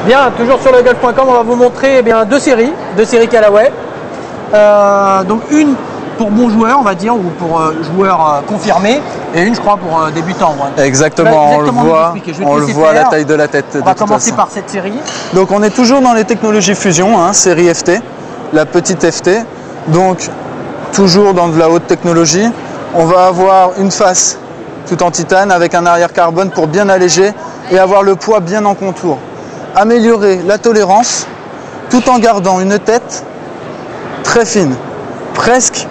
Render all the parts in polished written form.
Bien, toujours sur legolf.com, on va vous montrer eh bien, deux séries Callaway. Donc une pour bons joueurs, on va dire, ou pour joueurs confirmés, et une, je crois, pour débutants. Ouais. Exactement, on le voit à la taille de la tête. On va commencer par cette série. Donc on est toujours dans les technologies fusion, hein, série FT, la petite FT. Donc toujours dans de la haute technologie. On va avoir une face tout en titane avec un arrière carbone pour bien alléger et avoir le poids bien en contour. Améliorer la tolérance tout en gardant une tête très fine, presque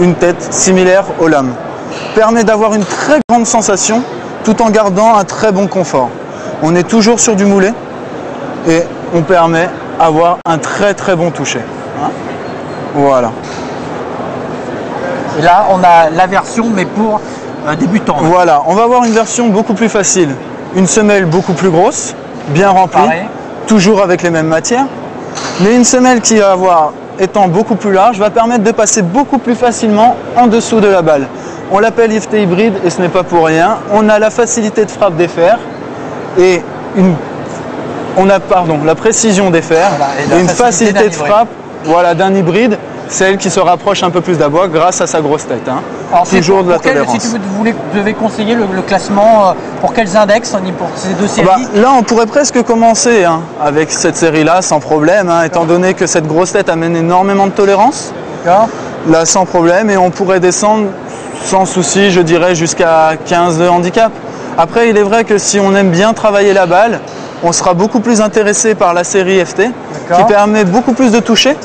une tête similaire aux lames. Permet d'avoir une très grande sensation tout en gardant un très bon confort. On est toujours sur du moulé et on permet d'avoir un très bon toucher. Hein, voilà. Et là, on a la version, mais pour débutants. Voilà, on va avoir une version beaucoup plus facile. Une semelle beaucoup plus grosse, bien remplie, toujours avec les mêmes matières. Mais une semelle qui va avoir, étant beaucoup plus large, va permettre de passer beaucoup plus facilement en dessous de la balle. On l'appelle FT hybride et ce n'est pas pour rien. On a la facilité de frappe des fers et la précision des fers, voilà, et une facilité de frappe d'un hybride, celle qui se rapproche un peu plus d'Abois grâce à sa grosse tête. Hein. Alors, toujours de la tolérance. Si vous devez conseiller le classement, pour quels index pour ces deux séries? Là, on pourrait presque commencer avec cette série-là sans problème, étant donné que cette grosse tête amène énormément de tolérance. Là, sans problème, et on pourrait descendre sans souci, je dirais, jusqu'à 15 de handicap. Après, il est vrai que si on aime bien travailler la balle, on sera beaucoup plus intéressé par la série FT, qui permet beaucoup plus de toucher.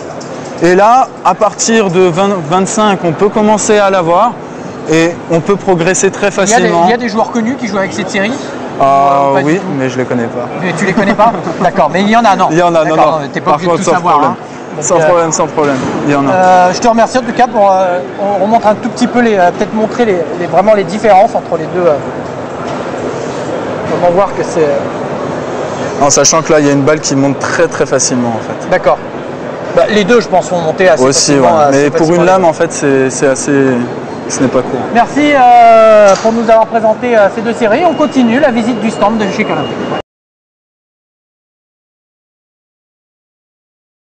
Et là, à partir de 25, on peut commencer à l'avoir et on peut progresser très facilement. Il y a des joueurs connus qui jouent avec cette série? Oui, mais je ne les connais pas. Mais tu les connais pas? D'accord, mais il y en a, non? Il y en a, non. Tu n'es pas obligé de tout savoir. Sans problème, il y en a. Je te remercie en tout cas pour... on montre un tout petit peu, peut-être montrer vraiment les différences entre les deux. Comment voir que c'est... En sachant que là, il y a une balle qui monte très facilement en fait. D'accord. Les deux, je pense, vont monter assez facilement. Ouais. Mais pour une lame, en fait, c'est assez... Ce n'est pas court. Merci pour nous avoir présenté ces deux séries. On continue la visite du stand de chez Callaway.